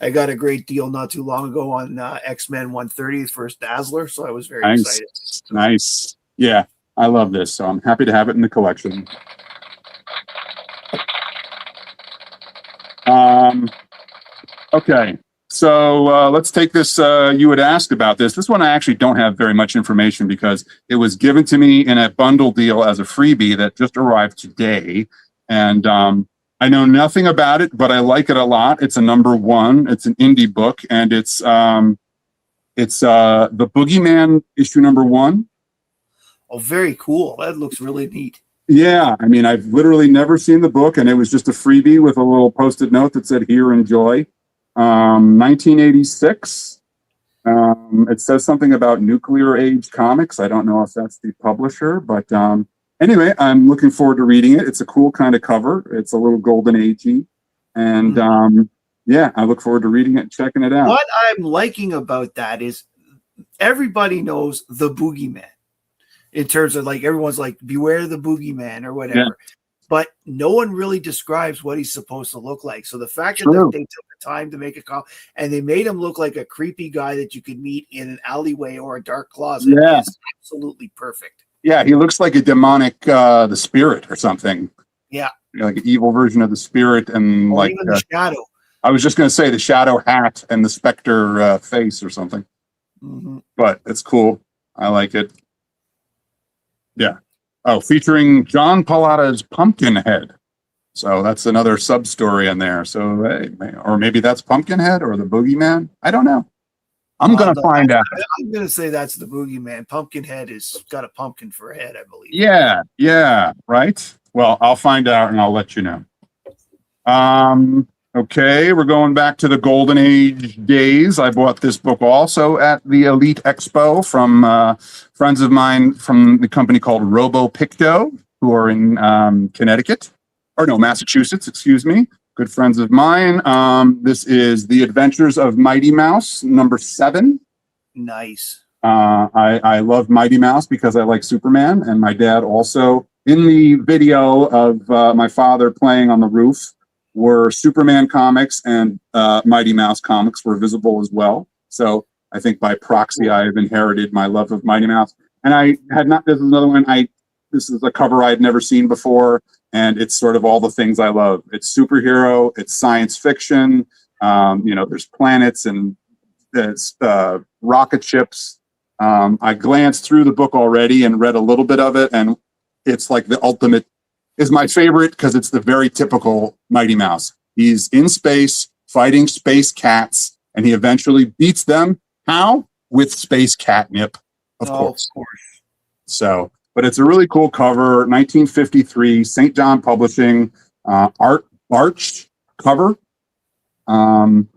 Speaker 1: I got a great deal not too long ago on X-Men 130 first Dazzler, so I was very excited.
Speaker 2: Nice. Yeah. I love this, so I'm happy to have it in the collection. Okay, so let's take this. You had asked about this. This one I actually don't have very much information because it was given to me in a bundle deal as a freebie that just arrived today. And I know nothing about it, but I like it a lot. It's a number 1. It's an indie book, and it's the Boogeyman issue number 1.
Speaker 1: Oh, very cool. That looks really neat.
Speaker 2: Yeah, I mean, I've literally never seen the book, and it was just a freebie with a little post-it note that said, here, enjoy. 1986. It says something about Nuclear Age Comics. I don't know if that's the publisher, but anyway, I'm looking forward to reading it. It's a cool kind of cover. It's a little Golden Agey. And I look forward to reading it and checking it out.
Speaker 1: What I'm liking about that is everybody knows the Boogeyman. In terms of like everyone's like beware the boogeyman or whatever, but no one really describes what he's supposed to look like. So the fact that they took the time to make a call and they made him look like a creepy guy that you could meet in an alleyway or a dark closet is absolutely perfect.
Speaker 2: Yeah, he looks like a demonic the spirit or something.
Speaker 1: Yeah,
Speaker 2: like an evil version of the spirit, and
Speaker 1: or like even the shadow.
Speaker 2: I was just going to say the shadow hat and the specter face or something. But it's cool. I like it. Yeah. Oh, featuring John Pallotta's Pumpkinhead. So that's another sub story in there. So, or maybe that's Pumpkinhead or the Boogeyman. I don't know. I'm going to
Speaker 1: No,
Speaker 2: find out.
Speaker 1: I'm going to say that's the boogeyman. Pumpkinhead has got a pumpkin for a head, I believe.
Speaker 2: Yeah, right. Well, I'll find out and I'll let you know. Okay, we're going back to the Golden Age days. I bought this book also at the Elite Expo from friends of mine from the company called Robo Picto, who are in Connecticut, or no, Massachusetts, excuse me. Good friends of mine. This is The Adventures of Mighty Mouse, number 7.
Speaker 1: Nice.
Speaker 2: I love Mighty Mouse because I like Superman, and my dad also. In the video of my father playing on the roof were Superman comics, and Mighty Mouse comics were visible as well. So I think by proxy, I have inherited my love of Mighty Mouse. And I had not, this is another one, this is a cover I had never seen before, and it's sort of all the things I love. It's superhero, it's science fiction, there's planets and it's rocket ships. I glanced through the book already and read a little bit of it, and it's like the ultimate, is my favorite because it's the very typical Mighty Mouse. He's in space fighting space cats, and he eventually beats them. How? With space catnip, of course. So, but it's a really cool cover, 1953, St. John Publishing, art arched cover. And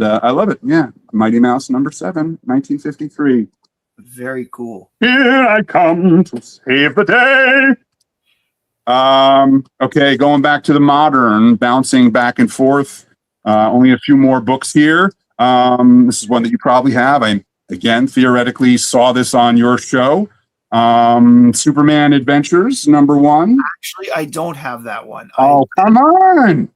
Speaker 2: I love it. Yeah, Mighty Mouse number 7, 1953.
Speaker 1: Very cool.
Speaker 2: Here I come to save the day. Okay, going back to the modern, bouncing back and forth. Only a few more books here. This is one that you probably have. I, again, theoretically saw this on your show. Superman Adventures, number 1.
Speaker 1: Actually, I don't have that one.
Speaker 2: Oh, come on.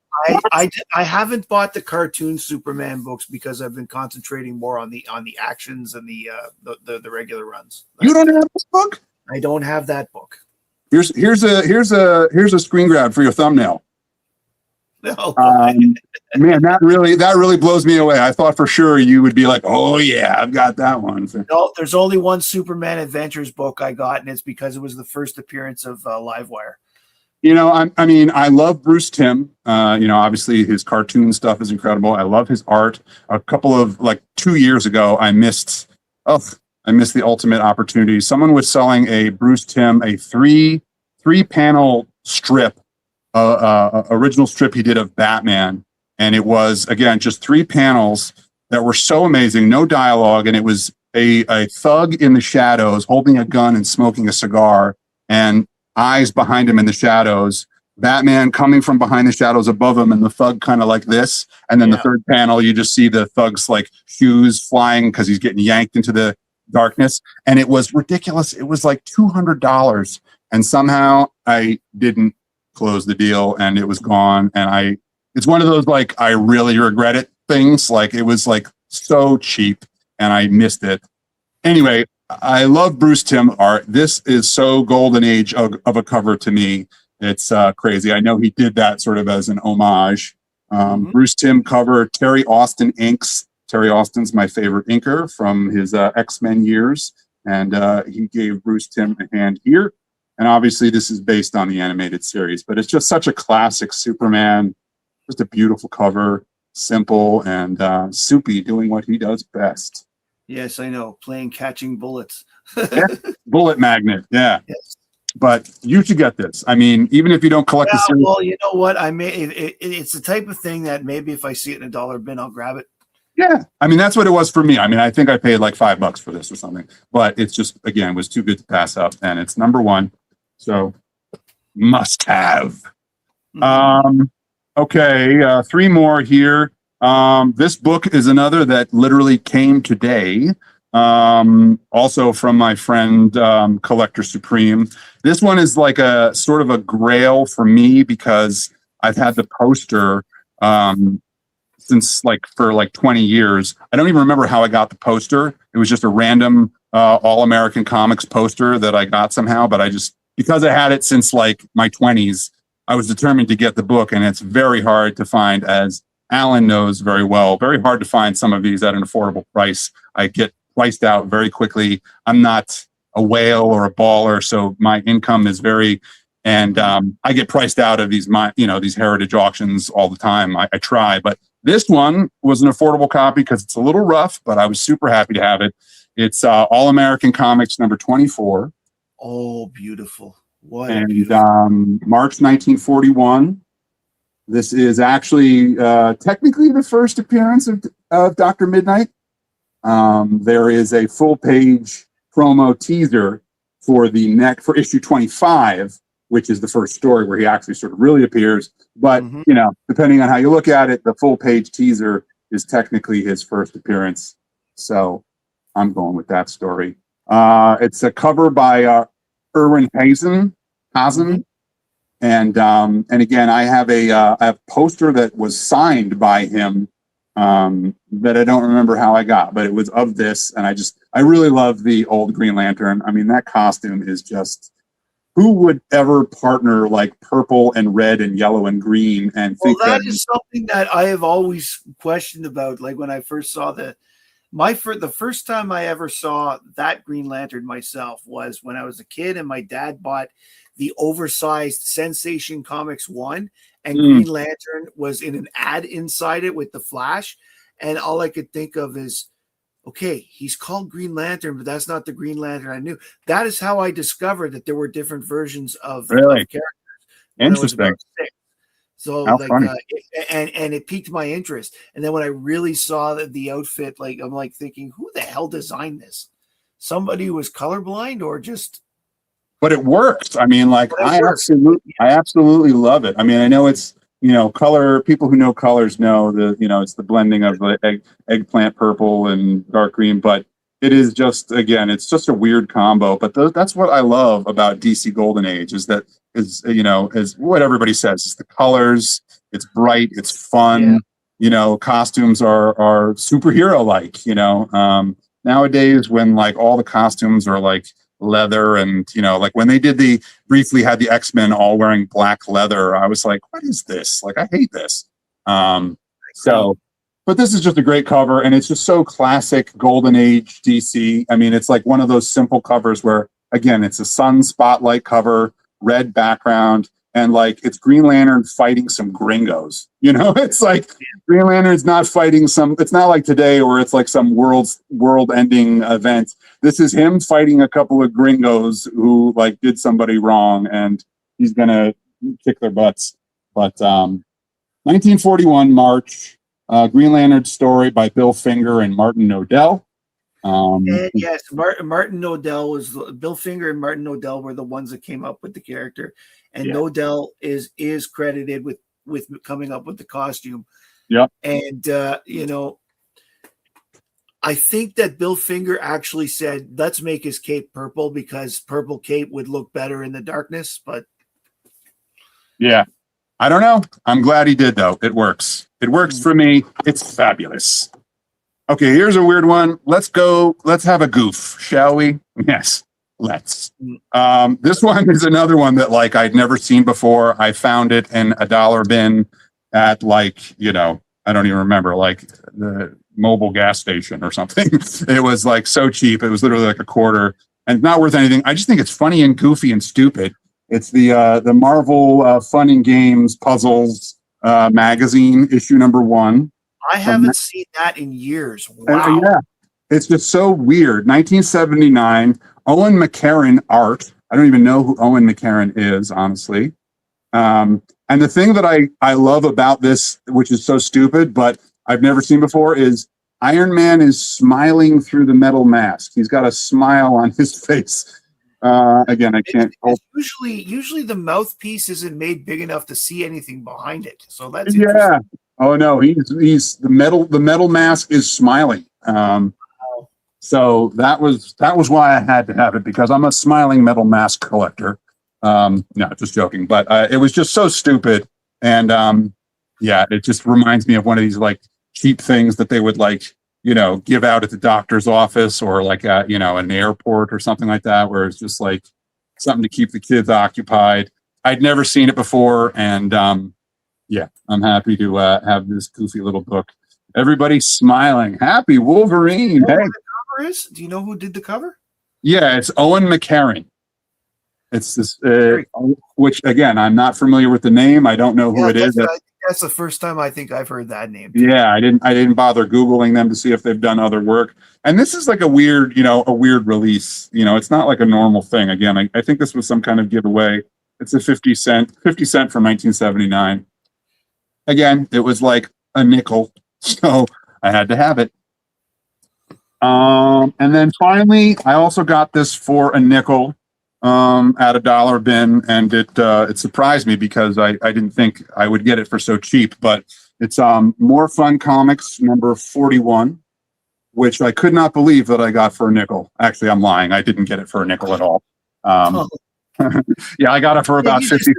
Speaker 1: I haven't bought the cartoon Superman books because I've been concentrating more on the actions and the regular runs.
Speaker 2: You don't have this book?
Speaker 1: I don't have that book.
Speaker 2: Here's a screen grab for your thumbnail.
Speaker 1: No.
Speaker 2: Man, that really blows me away. I thought for sure you would be like, oh yeah, I've got that one.
Speaker 1: No, there's only one Superman Adventures book I got, and it's because it was the first appearance of Livewire.
Speaker 2: I love Bruce Timm. Obviously his cartoon stuff is incredible. I love his art. A couple of 2 years ago, I missed the ultimate opportunity. Someone was selling a Bruce Timm, a three panel strip, original strip he did of Batman. And it was, again, just 3 panels that were so amazing, no dialogue. And it was a thug in the shadows holding a gun and smoking a cigar, and eyes behind him in the shadows, Batman coming from behind the shadows above him, and the thug kind of like this. And then the third panel, you just see the thug's shoes flying because he's getting yanked into the darkness. And it was ridiculous. It was like $200. And somehow I didn't close the deal, and it was gone. And it's one of those, I really regret it things. It was so cheap, and I missed it. Anyway, I love Bruce Timm art. This is so golden age of a cover to me. It's crazy. I know he did that sort of as an homage. Bruce Timm cover, Terry Austin inks. Terry Austin's my favorite inker from his X-Men years. And he gave Bruce Timm a hand here. And obviously this is based on the animated series, but it's just such a classic Superman. Just a beautiful cover, simple, and Soupy doing what he does best.
Speaker 1: Yes, I know. Playing catching bullets.
Speaker 2: Yeah. Bullet magnet. Yeah.
Speaker 1: Yes.
Speaker 2: But you should get this. I mean, even if you don't collect the series.
Speaker 1: Well, you know what? It's the type of thing that maybe if I see it in a dollar bin, I'll grab it.
Speaker 2: Yeah. I mean, that's what it was for me. I mean, I think I paid $5 for this or something. But it's just, again, was too good to pass up. And it's number 1. So must have. Okay. 3 more here. This book is another that literally came today, also from my friend Collector Supreme. This one is like a sort of a grail for me because I've had the poster since for 20 years. I don't even remember how I got the poster. It was just a random All-American Comics poster that I got somehow, but because I had it since my 20s, I was determined to get the book, and it's very hard to find, as Alan knows very well, very hard to find some of these at an affordable price. I get priced out very quickly. I'm not a whale or a baller, so my income is and I get priced out of these heritage auctions all the time. I try, but This one was an affordable copy because it's a little rough, but I was super happy to have it. It's All American Comics number 24.
Speaker 1: Oh, beautiful. What
Speaker 2: and
Speaker 1: beautiful.
Speaker 2: March 1941. This is actually technically the first appearance of Dr. Midnight. There is a full-page promo teaser for for issue 25, which is the first story where he actually sort of really appears. But, you know, depending on how you look at it, the full-page teaser is technically his first appearance. So I'm going with that story. It's a cover by Erwin Hazen. And again, I have a poster that was signed by him that I don't remember how I got, but it was of this, and I really love the old Green Lantern. I mean, that costume is just, who would ever partner like purple and red and yellow and green and think
Speaker 1: that is something that I have always questioned about. Like when I first saw the first time I ever saw that Green Lantern myself was when I was a kid, and my dad bought the oversized Sensation Comics 1, and Green Lantern was in an ad inside it with the Flash. And all I could think of is, okay, he's called Green Lantern, but that's not the Green Lantern I knew. That is how I discovered that there were different versions of characters.
Speaker 2: Interesting.
Speaker 1: So and it piqued my interest. And then when I really saw the outfit, like I'm like thinking, who the hell designed this? Somebody who was colorblind or just.
Speaker 2: But it works. I mean, like I absolutely love it. I mean, I know it's, you know, color. People who know colors know it's the blending of the eggplant purple and dark green. But it is just, again, it's just a weird combo. But that's what I love about DC Golden Age is what everybody says is the colors. It's bright. It's fun. Yeah. You know, costumes are superhero like. You know, nowadays when like all the costumes are like leather, and like when they briefly had the X-Men all wearing black leather, I was like, what is this? Like, I hate this. But this is just a great cover, and it's just so classic Golden Age DC. I mean, it's like one of those simple covers where, again, it's a sun spotlight cover, red background, and like it's Green Lantern fighting some gringos. You know, it's like Green Lantern's not fighting it's not like today where it's like some world-ending event. This is him fighting a couple of gringos who like did somebody wrong, and he's gonna kick their butts. But 1941 March, Green Lantern story by Bill Finger and Martin Nodell.
Speaker 1: Yes, Martin Nodell was Bill Finger, and Martin Nodell were the ones that came up with the character, and Nodell is credited with coming up with the costume.
Speaker 2: Yep.
Speaker 1: And I think that Bill Finger actually said, let's make his cape purple because purple cape would look better in the darkness. But
Speaker 2: yeah, I don't know. I'm glad he did, though. It works. It works for me. It's fabulous. Okay, here's a weird one. Let's have a goof, shall we? Yes, let's. This one is another one that like I'd never seen before. I found it in a dollar bin at like, I don't even remember, like the mobile gas station or something. It was like so cheap. It was literally like a quarter and not worth anything. I just think it's funny and goofy and stupid. It's the Marvel Fun and Games Puzzles magazine, issue number 1.
Speaker 1: I haven't seen that in years. Wow.
Speaker 2: Yeah, it's just so weird. 1979, Owen McCarron art. I don't even know who Owen McCarron is, honestly. And the thing that I love about this, which is so stupid, but I've never seen before, is Iron Man is smiling through the metal mask. He's got a smile on his face. Again, I can't.
Speaker 1: Usually the mouthpiece isn't made big enough to see anything behind it. So that's
Speaker 2: Oh no, he's the metal mask is smiling. So that was why I had to have it, because I'm a smiling metal mask collector. No, just joking. But it was just so stupid, and it just reminds me of one of these like cheap things that they would like give out at the doctor's office or like at an airport or something like that, where it's just like something to keep the kids occupied. I'd never seen it before, and I'm happy to have this goofy little book. Everybody's smiling. Happy Wolverine.
Speaker 1: Hey. The cover is? Do you know who did the cover?
Speaker 2: Yeah, it's Owen McCarron. It's this, which again, I'm not familiar with the name. I don't know who it is.
Speaker 1: That's the first time I think I've heard that name.
Speaker 2: Yeah, I didn't bother Googling them to see if they've done other work. And this is like a weird, a weird release. It's not like a normal thing. Again, I think this was some kind of giveaway. It's a 50 cent from 1979. Again, it was like a nickel, so I had to have it. And then finally, I also got this for a nickel at a dollar bin, and it surprised me because I didn't think I would get it for so cheap. But it's More Fun Comics number 41, which I could not believe that I got for a nickel. Actually, I'm lying. I didn't get it for a nickel at all. Yeah, I got it for about 50.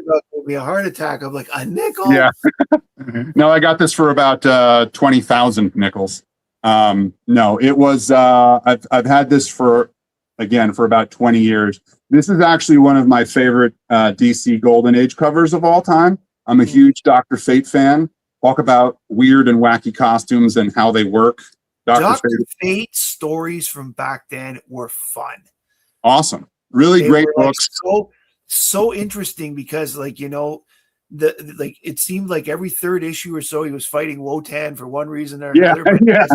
Speaker 3: Be a heart attack of like a nickel.
Speaker 2: Yeah. No, I got this for about 20,000 nickels. No, it was I've had this for about 20 years. This is actually one of my favorite DC Golden Age covers of all time. I'm a huge Dr. Fate fan. Talk about weird and wacky costumes and how they work.
Speaker 1: Dr. Fate stories from back then were fun.
Speaker 2: Awesome. Really great books.
Speaker 1: So interesting because it seemed like every third issue or so he was fighting Wotan for one reason or another. But he had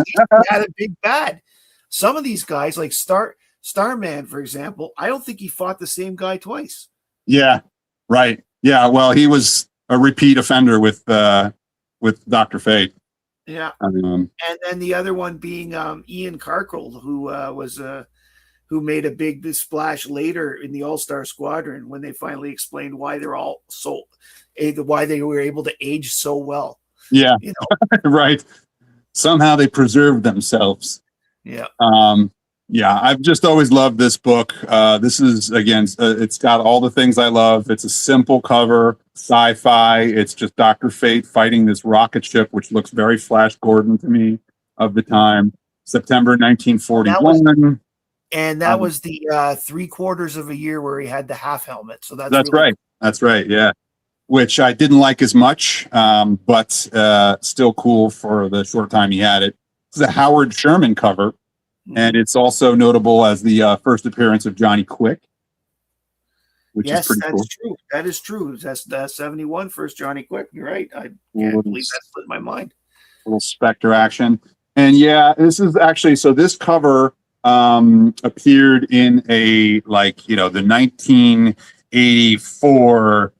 Speaker 1: a big bad. Some of these guys, like Starman, for example, I don't think he fought the same guy twice.
Speaker 2: Yeah, right. Yeah, well, he was a repeat offender with Dr. Fate.
Speaker 1: Yeah, and then the other one being Ian Carcold, who made a big splash later in the All-Star Squadron when they finally explained why they're all why they were able to age so well.
Speaker 2: Yeah, right. Somehow they preserved themselves.
Speaker 1: Yeah.
Speaker 2: Yeah, I've just always loved this book. This is, again, it's got all the things I love. It's a simple cover, sci-fi. It's just Dr. Fate fighting this rocket ship, which looks very Flash Gordon to me of the time. September 1941.
Speaker 1: That was the 3/4 of a year where he had the half helmet. So that's
Speaker 2: really right. That's right. Yeah. Which I didn't like as much, but still cool for the short time he had it. This is a Howard Sherman cover. And it's also notable as the first appearance of Johnny Quick, which is pretty cool.
Speaker 1: True. That is true. That's 71 first Johnny Quick. You're right. I can't believe that slipped my mind.
Speaker 2: A little Spectre action. And yeah, this is actually, so this cover appeared in the 1984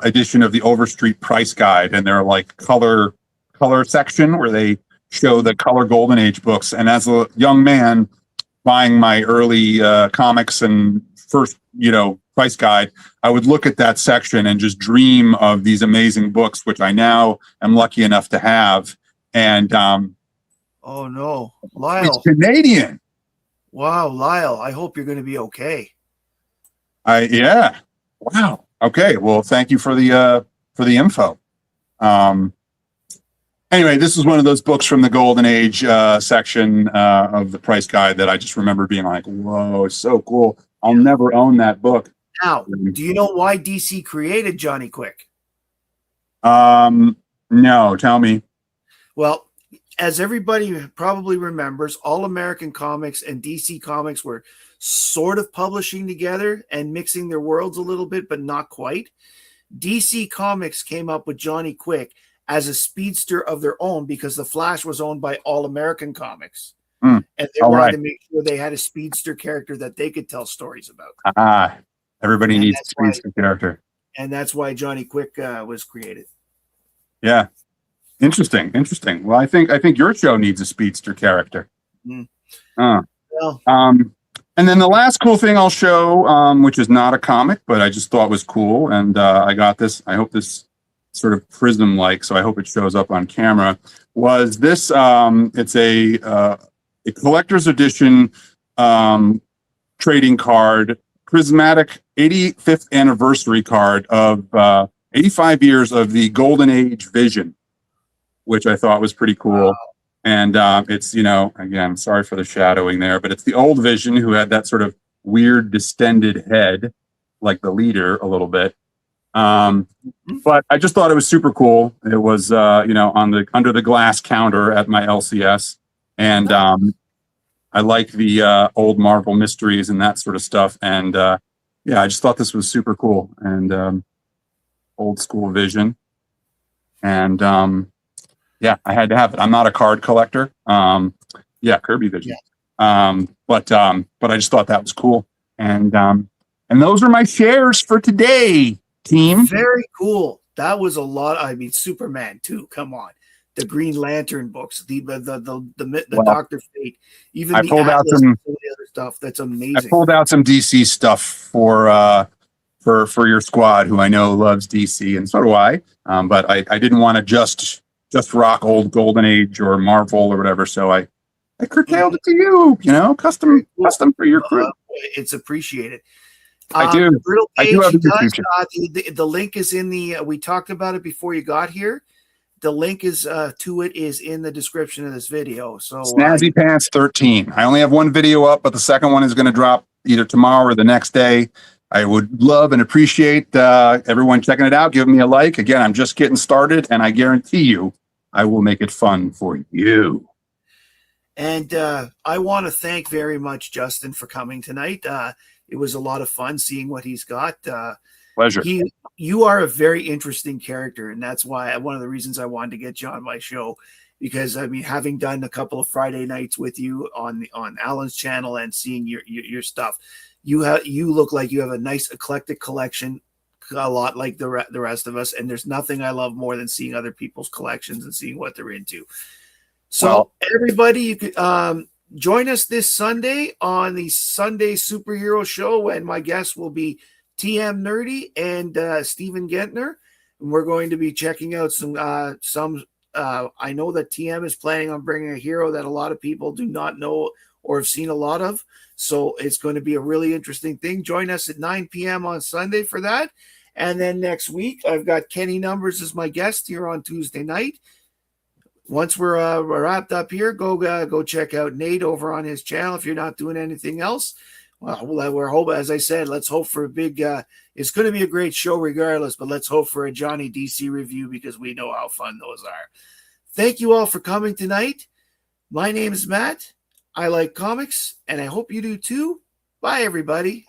Speaker 2: edition of the Overstreet Price Guide, and they're like color section where they show the color Golden Age books. And as a young man buying my early comics and first Price Guide, I would look at that section and just dream of these amazing books, which I now am lucky enough to have. And
Speaker 1: oh no, Lyle,
Speaker 2: it's Canadian.
Speaker 1: Wow, Lyle, I hope you're going to be okay.
Speaker 2: Yeah. Wow. Okay. Well, thank you for the info. Anyway, this is one of those books from the Golden Age section of the Price Guide that I just remember being like, whoa, it's so cool. I'll never own that book.
Speaker 1: Now, do you know why DC created Johnny Quick?
Speaker 2: No, tell me.
Speaker 1: Well, as everybody probably remembers, All American Comics and DC Comics were sort of publishing together and mixing their worlds a little bit, but not quite. DC Comics came up with Johnny Quick as a speedster of their own because the Flash was owned by All American Comics. And they wanted to make sure they had a speedster character that they could tell stories about.
Speaker 2: Everybody needs a speedster character.
Speaker 1: And that's why Johnny Quick was created.
Speaker 2: Yeah. Interesting. Well, I think your show needs a speedster character. And then the last cool thing I'll show, which is not a comic, but I just thought was cool, and I got this. I hope this sort of prism-like, so I hope it shows up on camera. Was this? It's a collector's edition trading card, prismatic 85th anniversary card of 85 years of the Golden Age Vision, which I thought was pretty cool. Wow. And it's, again, sorry for the shadowing there, but it's the old Vision who had that sort of weird distended head, like the leader a little bit. But I just thought it was super cool. It was, under the glass counter at my LCS. And I like the old Marvel mysteries and that sort of stuff. And I just thought this was super cool. And old school Vision. And yeah, I had to have it. I'm not a card collector. Yeah, Kirby Vision. But I just thought that was cool. And those are my shares for today, team.
Speaker 1: Very cool. That was a lot. I mean, Superman too. Come on, the Green Lantern books, the
Speaker 2: Well,
Speaker 1: Doctor Fate, even
Speaker 2: I
Speaker 1: the
Speaker 2: pulled out
Speaker 1: Atlas
Speaker 2: some-
Speaker 1: and some of the other stuff. That's
Speaker 2: I
Speaker 1: amazing.
Speaker 2: pulled out some DC stuff for your squad, who I know loves DC, and so do I. But I didn't want to just rock old Golden Age or Marvel or whatever. So I curtailed it to you. You know, custom for your crew.
Speaker 1: It's appreciated.
Speaker 2: I do.
Speaker 1: The Brittle
Speaker 2: I do
Speaker 1: page,
Speaker 2: have a
Speaker 1: he does,
Speaker 2: YouTube.
Speaker 1: the link is in the. We talked about it before you got here. The link is to it is in the description of this video. So
Speaker 2: Snazzypants 13. I only have one video up, but the second one is going to drop either tomorrow or the next day. I would love and appreciate everyone checking it out, giving me a like. Again, I'm just getting started, and I guarantee you, I will make it fun for you.
Speaker 1: And I want to thank very much Justin for coming tonight. It was a lot of fun seeing what he's got.
Speaker 2: Pleasure.
Speaker 1: You are a very interesting character, and that's why one of the reasons I wanted to get you on my show, because I mean, having done a couple of Friday nights with you on Alan's channel and seeing your stuff, you look like you have a nice eclectic collection, a lot like the rest of us. And there's nothing I love more than seeing other people's collections and seeing what they're into. So everybody, you could join us this Sunday on the Sunday Superhero Show, and my guests will be TM Nerdy and Stephen Gentner. And we're going to be checking out some. I know that TM is planning on bringing a hero that a lot of people do not know or have seen a lot of. So it's going to be a really interesting thing. Join us at 9 p.m. on Sunday for that. And then next week, I've got Kenny Numbers as my guest here on Tuesday night. Once we're wrapped up here, go check out Nate over on his channel if you're not doing anything else. Well, we're hoping, as I said, let's hope for a big. It's going to be a great show regardless, but let's hope for a Johnny DC review because we know how fun those are. Thank you all for coming tonight. My name is Matt. I like comics, and I hope you do too. Bye, everybody.